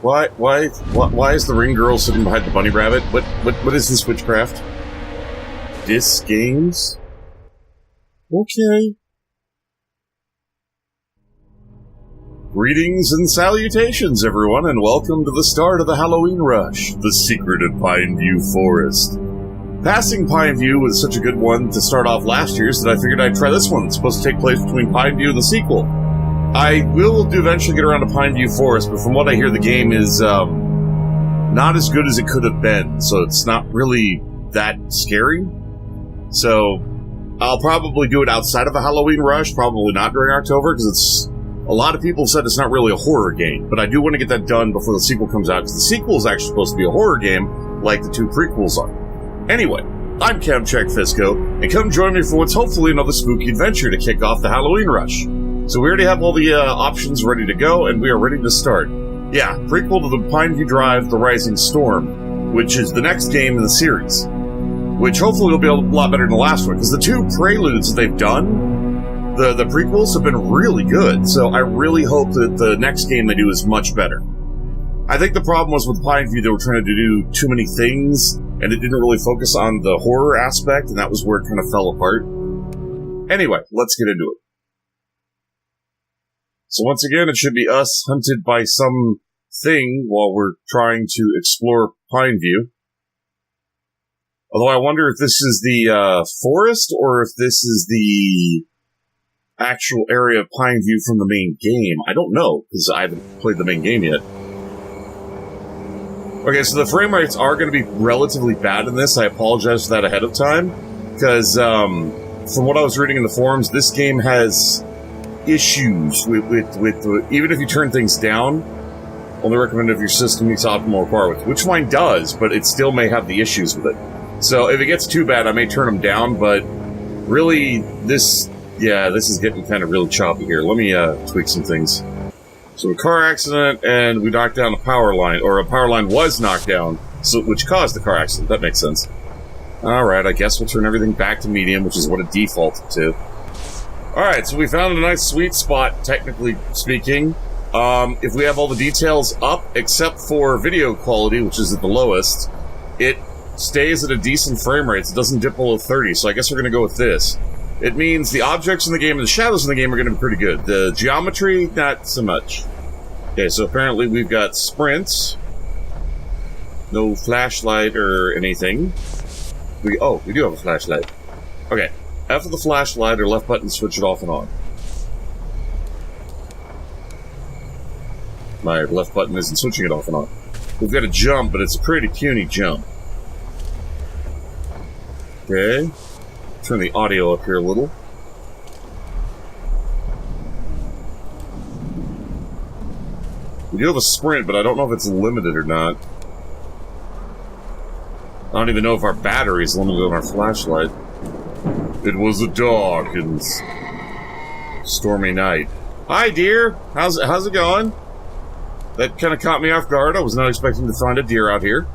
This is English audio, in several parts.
Why is the ring girl sitting behind the bunny rabbit? What is this witchcraft? Disc games? Okay. Greetings and salutations, everyone, and welcome to the start of the Halloween rush, the secret of Pineview Forest. Passing Pineview was such a good one to start off last year's that I figured I'd try this one. It's supposed to take place between Pineview and the sequel. I will eventually get around to Pineview Forest, but from what I hear, the game is not as good as it could have been, so it's not really that scary. So I'll probably do it outside of a Halloween rush, probably not during October, because a lot of people said it's not really a horror game, but I do want to get that done before the sequel comes out, because the sequel is actually supposed to be a horror game, like the two prequels are. Anyway, I'm Count Check Fisco, and come join me for what's hopefully another spooky adventure to kick off the Halloween rush. So we already have all the options ready to go, and we are ready to start. Yeah, prequel to the Pineview Drive, The Rising Storm, which is the next game in the series, which hopefully will be a lot better than the last one, because the two preludes that they've done, the prequels, have been really good, so I really hope that the next game they do is much better. I think the problem was with Pineview, they were trying to do too many things, and it didn't really focus on the horror aspect, and that was where it kind of fell apart. Anyway, let's get into it. So once again, it should be us hunted by some thing while we're trying to explore Pineview. Although I wonder if this is the forest, or if this is the actual area of Pineview from the main game. I don't know, because I haven't played the main game yet. Okay, so the frame rates are going to be relatively bad in this. I apologize for that ahead of time, because from what I was reading in the forums, this game has issues with even if you turn things down. Only recommend if your system meets optimal requirements, which mine does, but it still may have the issues with it. So if it gets too bad, I may turn them down, but really, this is getting kind of really choppy here. Let me tweak some things. So a car accident, and we knocked down a power line, or a power line was knocked down, so which caused the car accident. That makes sense. Alright, I guess we'll turn everything back to medium, which is what it defaulted to. Alright, so we found a nice sweet spot, technically speaking. If we have all the details up, except for video quality, which is at the lowest, it stays at a decent frame rate. It doesn't dip below 30, so I guess we're going to go with this. It means the objects in the game and the shadows in the game are going to be pretty good. The geometry, not so much. Okay, so apparently we've got sprints. No flashlight or anything. We do have a flashlight. Okay. F of the flashlight or left button, switch it off and on. My left button isn't switching it off and on. We've got a jump, but it's a pretty puny jump. Okay. Turn the audio up here a little. We do have a sprint, but I don't know if it's limited or not. I don't even know if our battery is limited on our flashlight. It was a dark and stormy night. Hi, deer. How's it going? That kind of caught me off guard. I was not expecting to find a deer out here.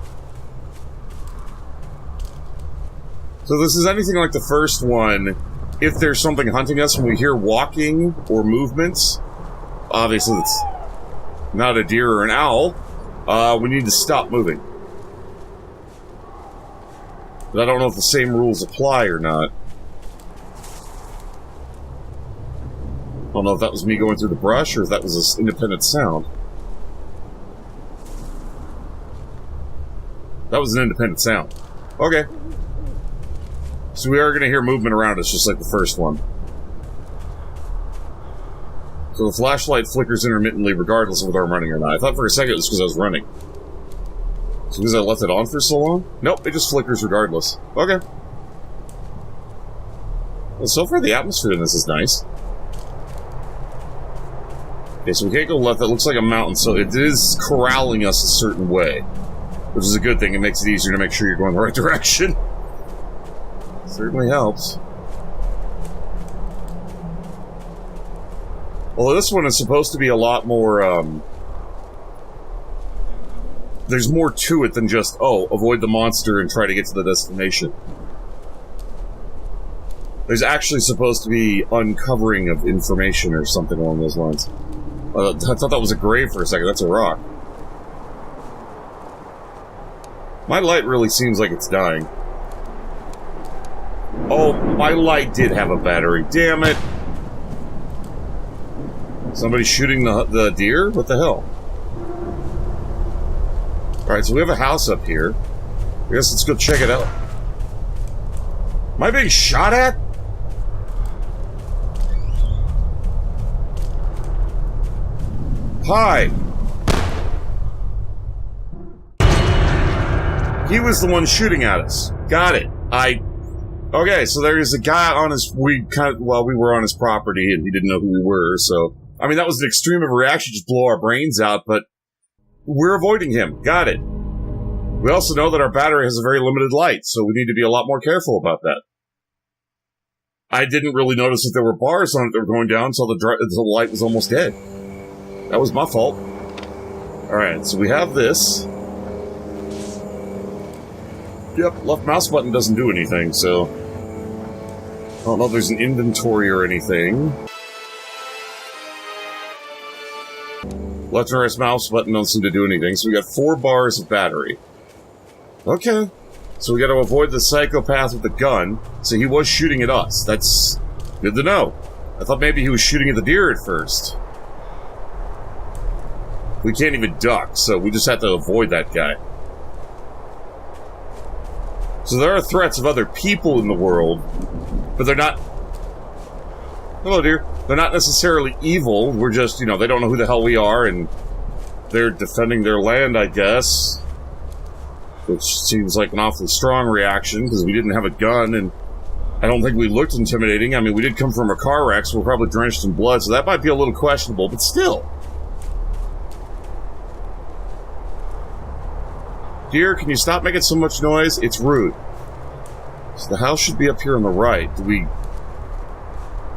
So this is anything like the first one. If there's something hunting us and we hear walking or movements, obviously it's not a deer or an owl, we need to stop moving. But I don't know if the same rules apply or not. I don't know if that was me going through the brush or if that was an independent sound. That was an independent sound. Okay. So we are going to hear movement around us, just like the first one. So the flashlight flickers intermittently, regardless of whether I'm running or not. I thought for a second it was because I was running. So because I left it on for so long? Nope, it just flickers regardless. Okay. Well, so far the atmosphere in this is nice. Okay, so we can't go left. That looks like a mountain, so it is corralling us a certain way. Which is a good thing. It makes it easier to make sure you're going the right direction. Certainly helps. Although this one is supposed to be a lot more, there's more to it than just, avoid the monster and try to get to the destination. There's actually supposed to be uncovering of information or something along those lines. I thought that was a grave for a second. That's a rock. My light really seems like it's dying. Oh, my light did have a battery. Damn it. Somebody shooting the deer? What the hell? Alright, so we have a house up here. I guess let's go check it out. Am I being shot at? Hi. He was the one shooting at us. Got it. Okay, so there's a guy on his... we were on his property and he didn't know who we were, so... I mean, that was an extreme of a reaction, just blow our brains out, but... we're avoiding him.Got it. We also know that our battery has a very limited light, so we need to be a lot more careful about that. I didn't really notice that there were bars on it that were going down until the light was almost dead. That was my fault. Alright, so we have this. Yep, left mouse button doesn't do anything, so... I don't know if there's an inventory or anything. Left and right mouse button don't seem to do anything, so we got 4 bars of battery. Okay. So we gotta avoid the psychopath with the gun, so he was shooting at us. That's good to know. I thought maybe he was shooting at the deer at first. We can't even duck, so we just have to avoid that guy. So there are threats of other people in the world, but they're not... Hello, dear. They're not necessarily evil. We're just, you know, they don't know who the hell we are, and they're defending their land, I guess. Which seems like an awfully strong reaction, because we didn't have a gun, and I don't think we looked intimidating. I mean, we did come from a car wreck, so we're probably drenched in blood, so that might be a little questionable, but still. Dear, can you stop making so much noise? It's rude. So the house should be up here on the right. Do we...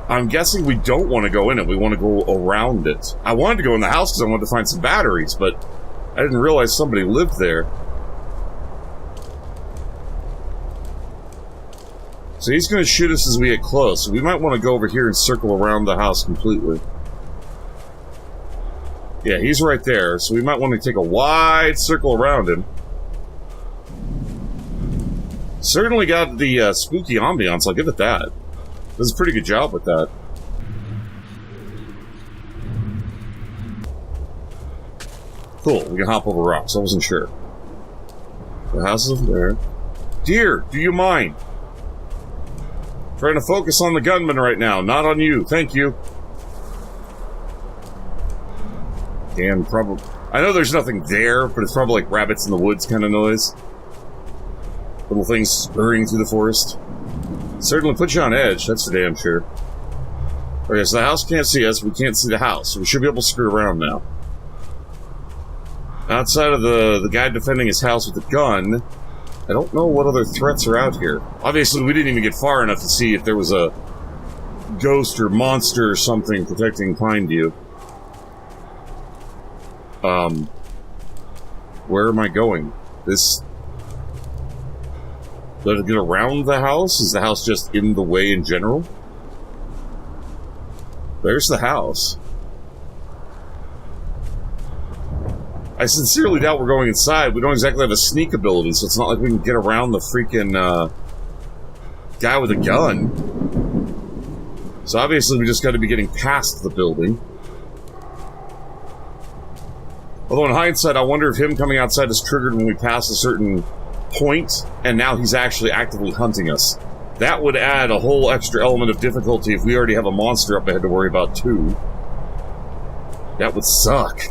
I'm guessing we don't want to go in it. We want to go around it. I wanted to go in the house because I wanted to find some batteries, but I didn't realize somebody lived there. So he's going to shoot us as we get close. So we might want to go over here and circle around the house completely. Yeah, he's right there. So we might want to take a wide circle around him. Certainly got the spooky ambiance, I'll give it that. Does a pretty good job with that. Cool, we can hop over rocks, I wasn't sure. The house is there. Dear, do you mind? Trying to focus on the gunman right now, not on you, thank you. Damn, probably... I know there's nothing there, but it's probably like rabbits in the woods kind of noise. Little things scurrying through the forest. Certainly put you on edge, that's for damn sure. Okay, so the house can't see us, we can't see the house, so we should be able to screw around now. Outside of the guy defending his house with a gun, I don't know what other threats are out here. Obviously, we didn't even get far enough to see if there was a ghost or monster or something protecting Pineview. Where am I going? This... Did I get around the house? Is the house just in the way in general? There's the house. I sincerely doubt we're going inside. We don't exactly have a sneak ability, so it's not like we can get around the freaking, guy with a gun. So obviously we just gotta be getting past the building. Although in hindsight, I wonder if him coming outside is triggered when we pass a certain point, and now he's actually actively hunting us. That would add a whole extra element of difficulty if we already have a monster up ahead to worry about too. That would suck.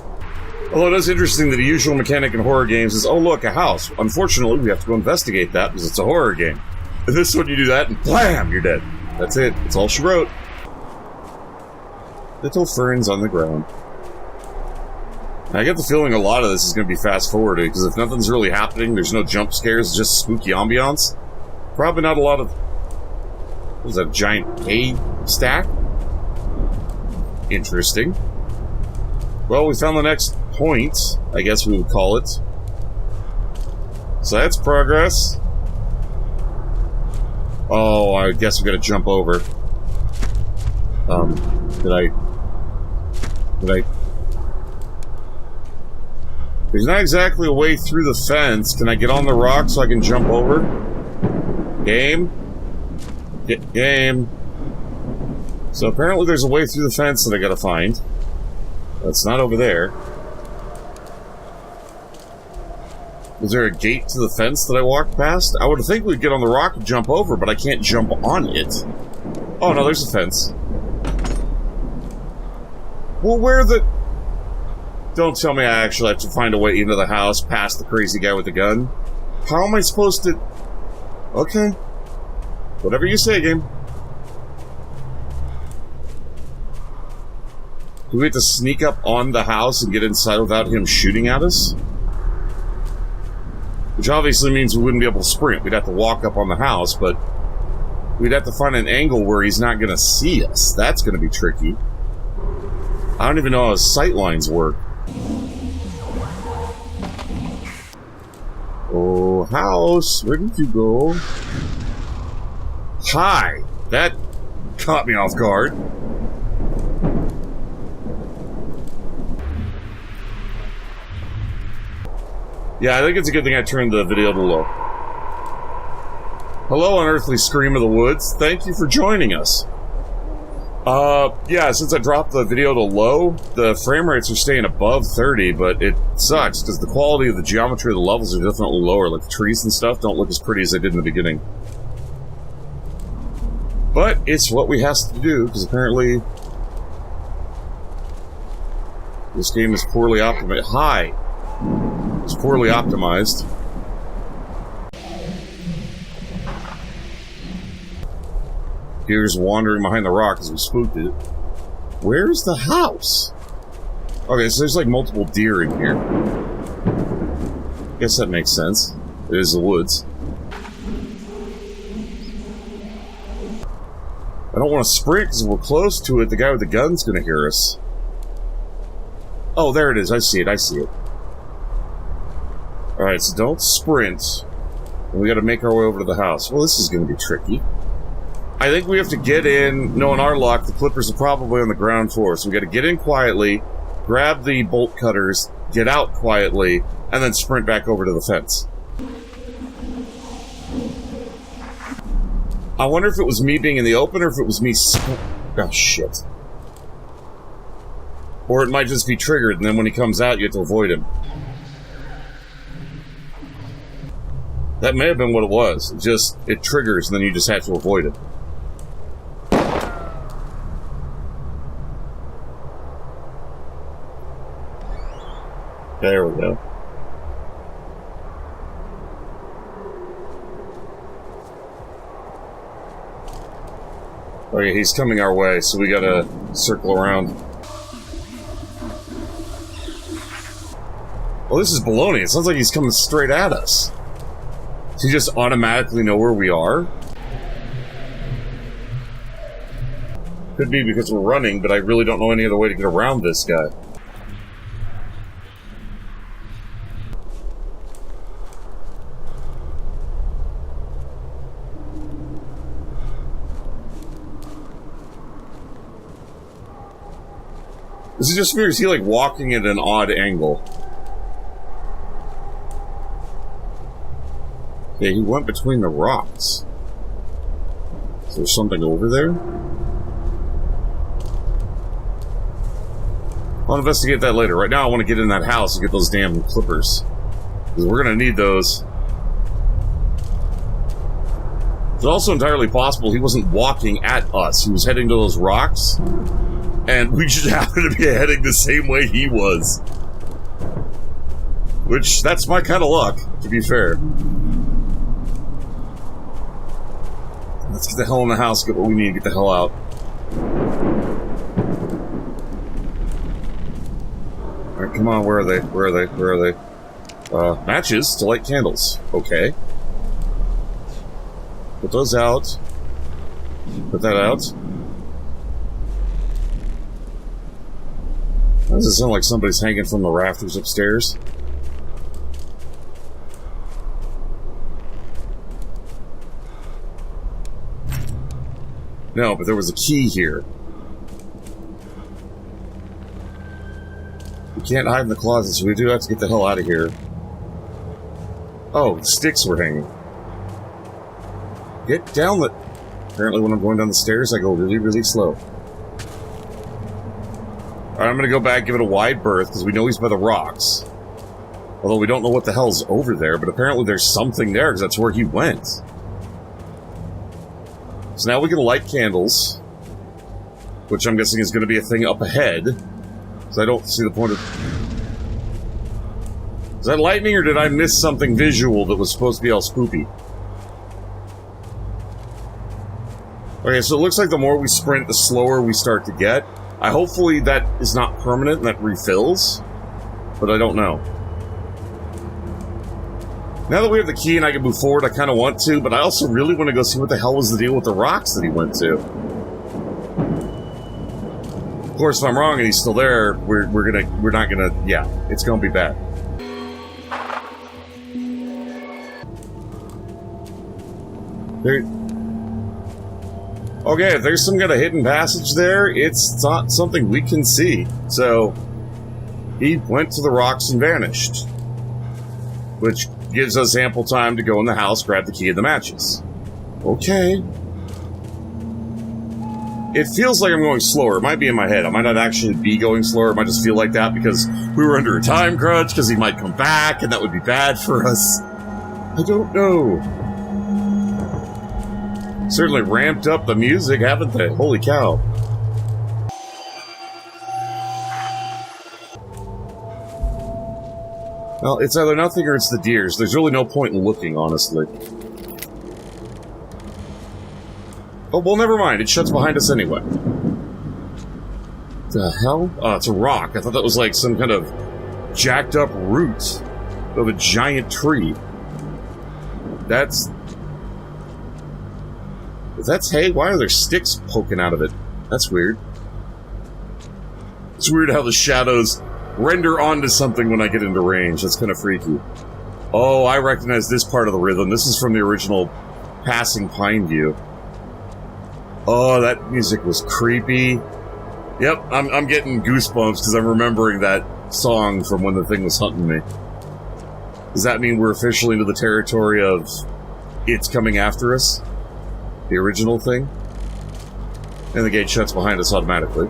Although it is interesting that the usual mechanic in horror games is, oh look, a house. Unfortunately, we have to go investigate that because it's a horror game. In this one, you do that and blam, you're dead. That's it. That's all she wrote. Little ferns on the ground. I get the feeling a lot of this is going to be fast-forwarded, because if nothing's really happening, there's no jump scares, it's just spooky ambiance. Probably not a lot of... What was that, a giant hay stack? Interesting. Well, we found the next point, I guess we would call it. So that's progress. Oh, I guess we gotta jump over. Did I... There's not exactly a way through the fence. Can I get on the rock so I can jump over? Game? Game. So apparently there's a way through the fence that I gotta find. That's not over there. Was there a gate to the fence that I walked past? I would think we'd get on the rock and jump over, but I can't jump on it. Oh no, there's a fence. Well, where the... Don't tell me I actually have to find a way into the house past the crazy guy with the gun. How am I supposed to... Okay. Whatever you say, game. Do we have to sneak up on the house and get inside without him shooting at us? Which obviously means we wouldn't be able to sprint. We'd have to walk up on the house, but we'd have to find an angle where he's not going to see us. That's going to be tricky. I don't even know how his sight lines work. Oh, house, where did you go? Hi! That caught me off guard. Yeah, I think it's a good thing I turned the video to low. Hello, unearthly scream of the woods. Thank you for joining us. Yeah, since I dropped the video to low, the frame rates are staying above 30, but it sucks, because the quality of the geometry of the levels are definitely lower. Like, the trees and stuff don't look as pretty as they did in the beginning. But it's what we have to do, because apparently this game is poorly optimized. Hi! It's poorly optimized. Deer's wandering behind the rock as we spooked it. Where's the house? Okay, so there's like multiple deer in here. Guess that makes sense. It is the woods. I don't want to sprint because if we're close to it, the guy with the gun's going to hear us. Oh, there it is. I see it. I see it. Alright, so don't sprint. And we got to make our way over to the house. Well, this is going to be tricky. I think we have to get in. Knowing our luck, the clippers are probably on the ground floor. So we got to get in quietly, grab the bolt cutters, get out quietly, and then sprint back over to the fence. I wonder if it was me being in the open or if it was me... Oh, shit. Or it might just be triggered, and then when he comes out, you have to avoid him. That may have been what it was. It triggers, and then you just have to avoid it. There we go. Okay, he's coming our way, so we gotta circle around. Well, this is baloney. It sounds like he's coming straight at us. Does he just automatically know where we are? Could be because we're running, but I really don't know any other way to get around this guy. Is it just me, or is he like walking at an odd angle? Yeah, he went between the rocks. Is there something over there? I'll investigate that later. Right now I want to get in that house and get those damn clippers. Because we're going to need those. It's also entirely possible he wasn't walking at us. He was heading to those rocks. And we just happened to be heading the same way he was. Which, that's my kind of luck, to be fair. Let's get the hell in the house, get what we need, get the hell out. Alright, come on, where are they? Where are they? Where are they? Matches to light candles. Okay. Put those out. Put that out. Does it sound like somebody's hanging from the rafters upstairs? No, but there was a key here. The can't hide in the closet, so we do have to get the hell out of here. Oh, the sticks were hanging. Get down the... Apparently when I'm going down the stairs, I go really, really slow. Alright, I'm gonna go back, give it a wide berth, because we know he's by the rocks. Although we don't know what the hell's over there, but apparently there's something there, because that's where he went. So now we can light candles, which I'm guessing is going to be a thing up ahead. So I don't see the point of... Is that lightning, or did I miss something visual that was supposed to be all spoopy? Okay, so it looks like the more we sprint, the slower we start to get. Hopefully that is not permanent and that refills, but I don't know. Now that we have the key and I can move forward, I kind of want to, but I also really want to go see what the hell was the deal with the rocks that he went to. Of course, if I'm wrong and he's still there, we're not gonna, yeah, it's gonna be bad. Okay, if there's some kind of hidden passage there, it's not something we can see. So, he went to the rocks and vanished. Which gives us ample time to go in the house, grab the key and the matches. Okay. It feels like I'm going slower. It might be in my head. I might not actually be going slower. It might just feel like that because we were under a time crunch, because he might come back, and that would be bad for us. I don't know. Certainly ramped up the music, haven't they? Holy cow. Well, it's either nothing or it's the deers. There's really no point in looking, honestly. Oh, well, never mind. It shuts behind us anyway. The hell? Oh, it's a rock. I thought that was like some kind of jacked up root of a giant tree. That's... If that's hay, why are there sticks poking out of it? That's weird. It's weird how the shadows render onto something when I get into range. That's kind of freaky. Oh, I recognize this part of the rhythm. This is from the original Passing Pineview. Oh, that music was creepy. Yep, I'm getting goosebumps because I'm remembering that song from when the thing was hunting me. Does that mean we're officially into the territory of it's coming after us? The original thing? And the gate shuts behind us automatically.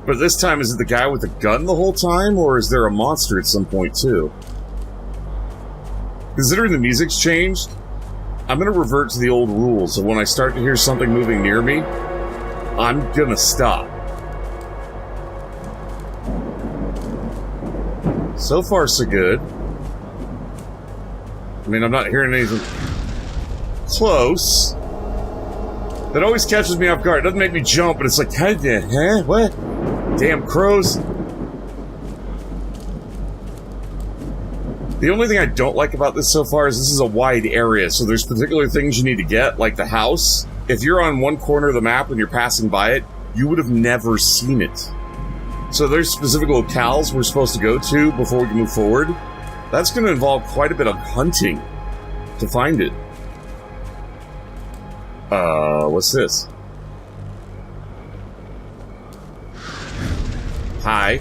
But this time, is it the guy with the gun the whole time, or is there a monster at some point, too? Considering the music's changed, I'm going to revert to the old rules, so when I start to hear something moving near me, I'm going to stop. So far, so good. I mean, I'm not hearing anything close. That always catches me off guard. It doesn't make me jump, but it's like, huh? What? Damn crows. The only thing I don't like about this so far is this is a wide area, so there's particular things you need to get, like the house. If you're on one corner of the map when you're passing by it, you would have never seen it. So there's specific locales we're supposed to go to before we can move forward. That's going to involve quite a bit of hunting to find it. What's this? Hi.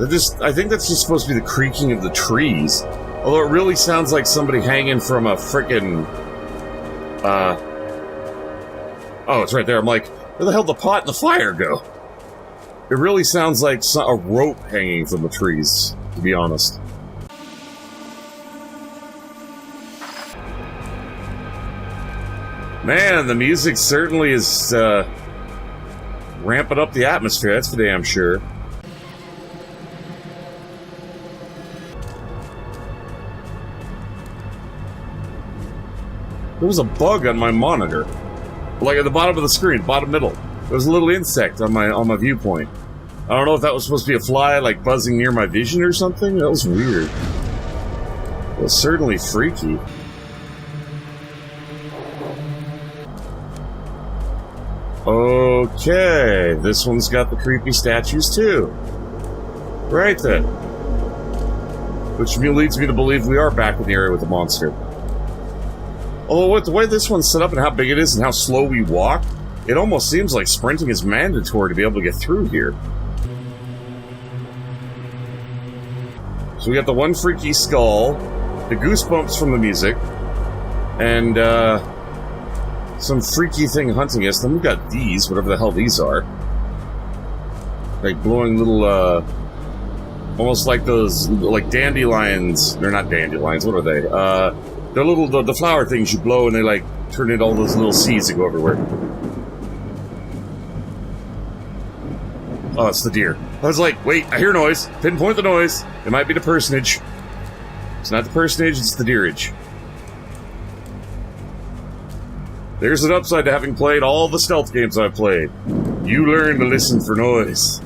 I think that's just supposed to be the creaking of the trees. Although it really sounds like somebody hanging from a frickin'... Oh, it's right there. I'm like, where the hell did the pot and the fire go? It really sounds like a rope hanging from the trees, to be honest. Man, the music certainly is, ramping up the atmosphere, that's for damn sure. There was a bug on my monitor. Like at the bottom of the screen, bottom middle. There was a little insect on my viewpoint. I don't know if that was supposed to be a fly, like, buzzing near my vision or something. That was weird. It was certainly freaky. Okay, this one's got the creepy statues too. Right then. Which leads me to believe we are back in the area with the monster. Although with the way this one's set up and how big it is and how slow we walk, it almost seems like sprinting is mandatory to be able to get through here. So we got the one freaky skull, the goosebumps from the music, and some freaky thing hunting us. Then we've got these, whatever the hell these are. Like glowing little, almost like those, like dandelions. They're not dandelions, what are they? They're little, the flower things you blow and they like turn into all those little seeds that go everywhere. Oh, it's the deer. I was like, wait, I hear noise. Pinpoint the noise. It might be the personage. It's not the personage, it's the deerage. There's an upside to having played all the stealth games I've played. You learn to listen for noise.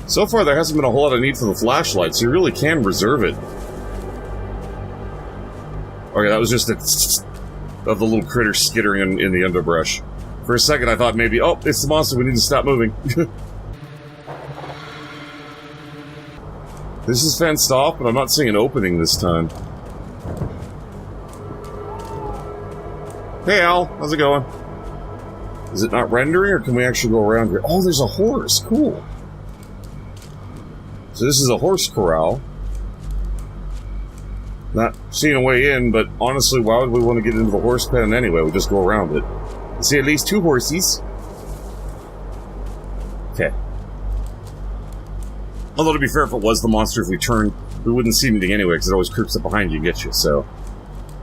So far, there hasn't been a whole lot of need for the flashlight, so you really can reserve it. Okay, that was just a of the little critter skittering in the underbrush. For a second, I thought maybe, oh, it's the monster, we need to stop moving. This is fenced off, but I'm not seeing an opening this time. Hey, Al, how's it going? Is it not rendering, or can we actually go around here? Oh, there's a horse. Cool. So this is a horse corral. Not seeing a way in, but honestly, why would we want to get into the horse pen anyway? We just go around it. I see at least 2 horsies. Okay. Although, to be fair, if it was the monster, if we turned, we wouldn't see anything anyway, because it always creeps up behind you and gets you, so.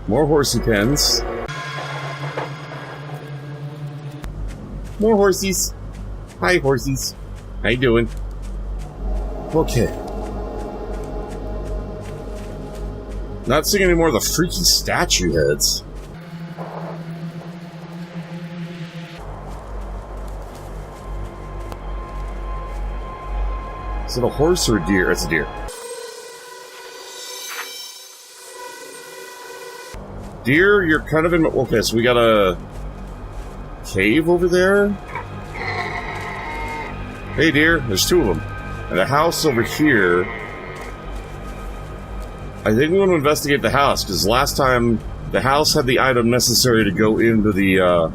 More horsey pens. More horsies. Hi, horsies. How you doing? Okay. Not seeing any more of the freaky statue heads. Is it a horse or a deer? It's a deer. Deer, you're kind of in... Okay, so we got a cave over there. Hey, deer. There's 2 of them. And a house over here. I think we want to investigate the house, because last time the house had the item necessary to go into the,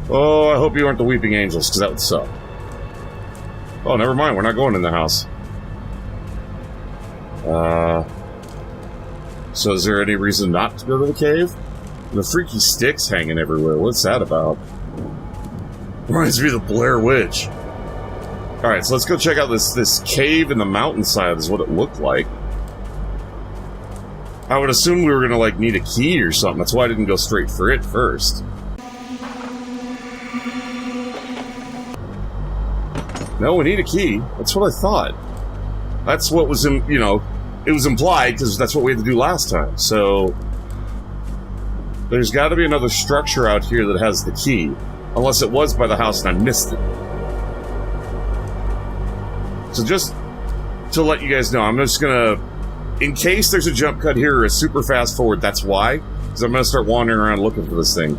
Oh, I hope you aren't the Weeping Angels, because that would suck. Oh, never mind, we're not going in the house. So is there any reason not to go to the cave? The freaky sticks hanging everywhere, what's that about? Reminds me of the Blair Witch. Alright, so let's go check out this cave in the mountainside is what it looked like. I would assume we were gonna, like, need a key or something. That's why I didn't go straight for it first. No, we need a key. That's what I thought. That's what was, you know, it was implied, because that's what we had to do last time. So, there's got to be another structure out here that has the key. Unless it was by the house and I missed it. So just to let you guys know, I'm just gonna, in case there's a jump cut here or a super fast forward, that's why. Because I'm gonna start wandering around looking for this thing.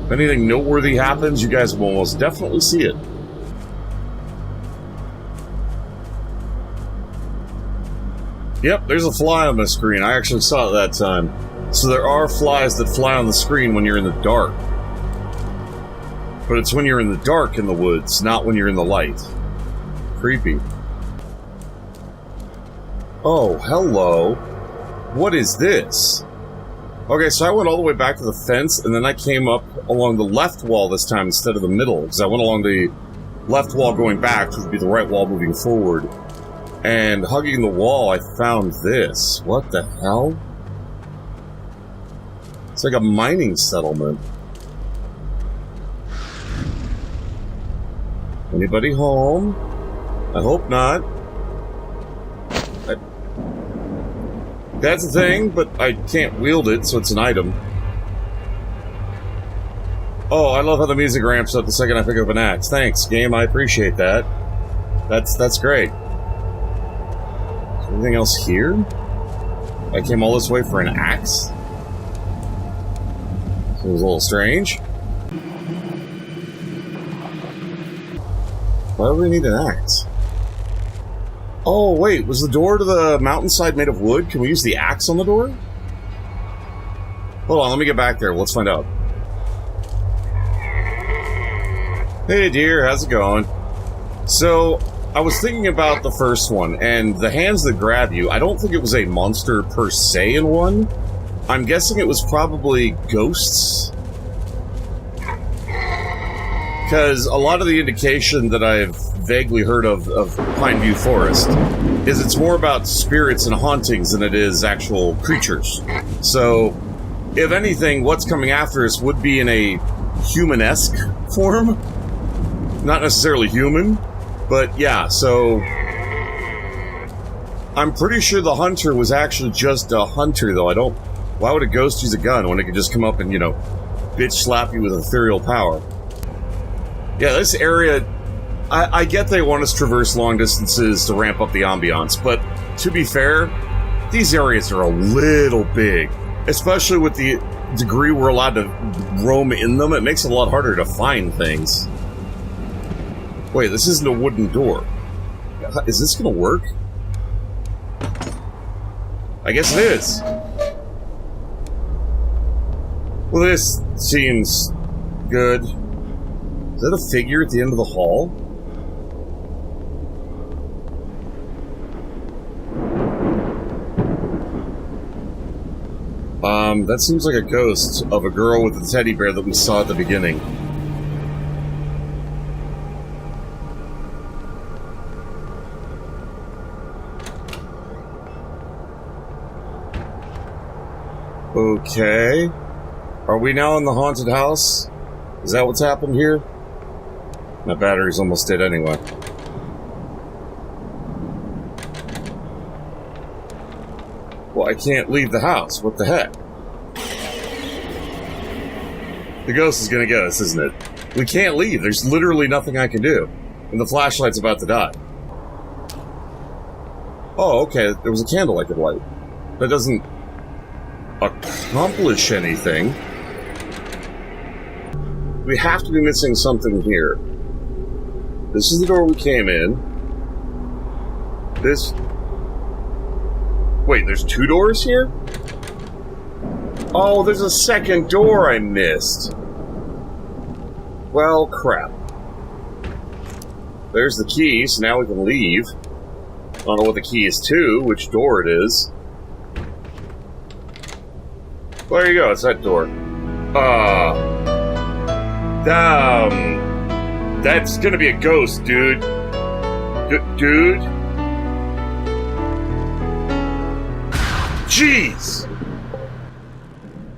If anything noteworthy happens, you guys will most definitely see it. Yep, there's a fly on the screen. I actually saw it that time. So there are flies that fly on the screen when you're in the dark. But it's when you're in the dark in the woods, not when you're in the light. Creepy. Oh, hello. What is this? Okay, so I went all the way back to the fence, and then I came up along the left wall this time instead of the middle, because I went along the left wall going back, which would be the right wall moving forward. And hugging the wall, I found this. What the hell? It's like a mining settlement. Anybody home? I hope not. That's a thing, but I can't wield it, so it's an item. Oh, I love how the music ramps up the second I pick up an axe. Thanks, game. I appreciate that. That's great. Anything else here? I came all this way for an axe? It was a little strange. Why do we need an axe? Oh, wait, was the door to the mountainside made of wood? Can we use the axe on the door? Hold on, let me get back there. Let's find out. Hey dear, how's it going? So, I was thinking about the first one, and the hands that grab you, I don't think it was a monster per se in one. I'm guessing it was probably ghosts. Because a lot of the indication that I've vaguely heard of Pineview Forest is it's more about spirits and hauntings than it is actual creatures. So, if anything, what's coming after us would be in a human-esque form. Not necessarily human, but yeah, so I'm pretty sure the hunter was actually just a hunter, though. Why would a ghost use a gun when it could just come up and, bitch slap you with ethereal power? Yeah, this area, I get they want us to traverse long distances to ramp up the ambiance, but to be fair, these areas are a little big, especially with the degree we're allowed to roam in them. It makes it a lot harder to find things. Wait, this isn't a wooden door. Is this gonna work? I guess it is. Well, this seems good. Is that a figure at the end of the hall? That seems like a ghost of a girl with a teddy bear that we saw at the beginning. Okay. Are we now in the haunted house? Is that what's happened here? My battery's almost dead anyway. Well, I can't leave the house. What the heck? The ghost is gonna get us, isn't it? We can't leave. There's literally nothing I can do. And the flashlight's about to die. Oh, okay. There was a candle I could light. That doesn't accomplish anything. We have to be missing something here. This is the door we came in. This... Wait, there's two doors here? Oh, there's a second door I missed. Well, crap. There's the key, so now we can leave. I don't know what the key is to, which door it is. Well, there you go, it's that door. That's gonna be a ghost, dude. Dude? Jeez!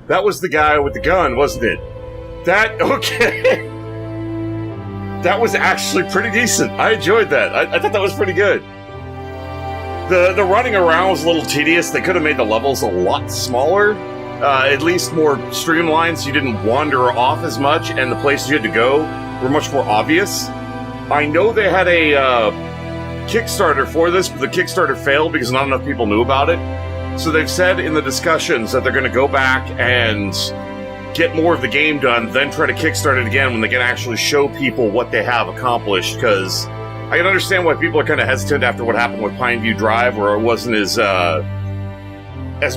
That was the guy with the gun, wasn't it? Okay. That was actually pretty decent. I enjoyed that. I thought that was pretty good. The running around was a little tedious. They could have made the levels a lot smaller. At least more streamlined so you didn't wander off as much, and the places you had to go were much more obvious. I know they had a Kickstarter for this, but the Kickstarter failed because not enough people knew about it. So they've said in the discussions that they're going to go back and get more of the game done, then try to kickstart it again when they can actually show people what they have accomplished, because I can understand why people are kind of hesitant after what happened with Pineview Drive, where it wasn't as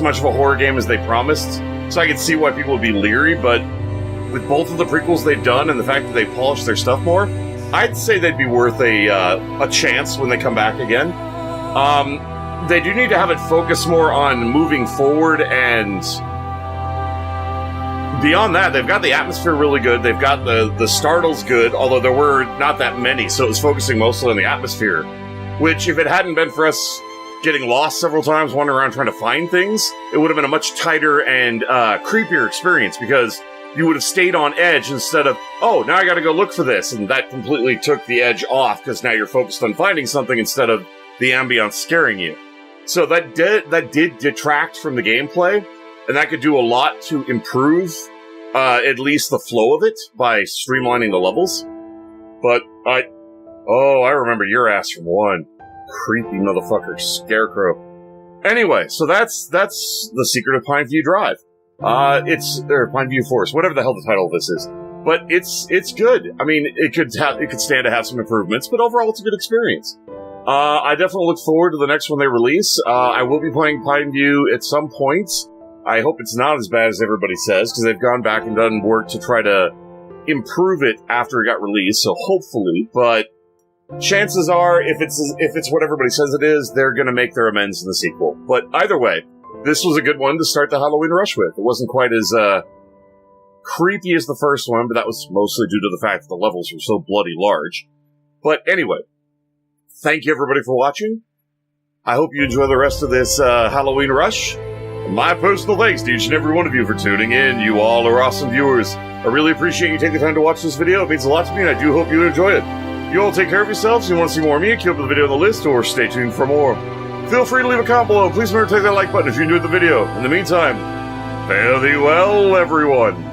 much of a horror game as they promised. So I can see why people would be leery, but with both of the prequels they've done and the fact that they polished their stuff more, I'd say they'd be worth a chance when they come back again. They do need to have it focus more on moving forward, and beyond that, they've got the atmosphere really good. They've got the startles good, although there were not that many, so it was focusing mostly on the atmosphere, which, if it hadn't been for us getting lost several times, wandering around trying to find things, it would have been a much tighter and creepier experience, because you would have stayed on edge instead of, oh, now I gotta go look for this, and that completely took the edge off, because now you're focused on finding something instead of the ambience scaring you. So that did detract from the gameplay, and that could do a lot to improve at least the flow of it by streamlining the levels. But I remember your ass from one. Creepy motherfucker, Scarecrow. Anyway, so that's the secret of Pineview Drive. Or Pineview Forest, whatever the hell the title of this is. But it's good. I mean, it could stand to have some improvements, but overall it's a good experience. I definitely look forward to the next one they release. I will be playing Pineview at some point. I hope it's not as bad as everybody says, because they've gone back and done work to try to improve it after it got released, so hopefully, but chances are, if it's what everybody says it is, they're going to make their amends in the sequel. But either way, this was a good one to start the Halloween rush with. It wasn't quite as creepy as the first one, but that was mostly due to the fact that the levels were so bloody large. But anyway, thank you everybody for watching. I hope you enjoy the rest of this Halloween rush. And my personal thanks to each and every one of you for tuning in. You all are awesome viewers. I really appreciate you taking the time to watch this video. It means a lot to me, and I do hope you enjoy it. You all take care of yourselves. If you want to see more of me, keep up the video on the list, or stay tuned for more. Feel free to leave a comment below. Please remember to click that like button if you enjoyed the video. In the meanime, fare thee well, everyone.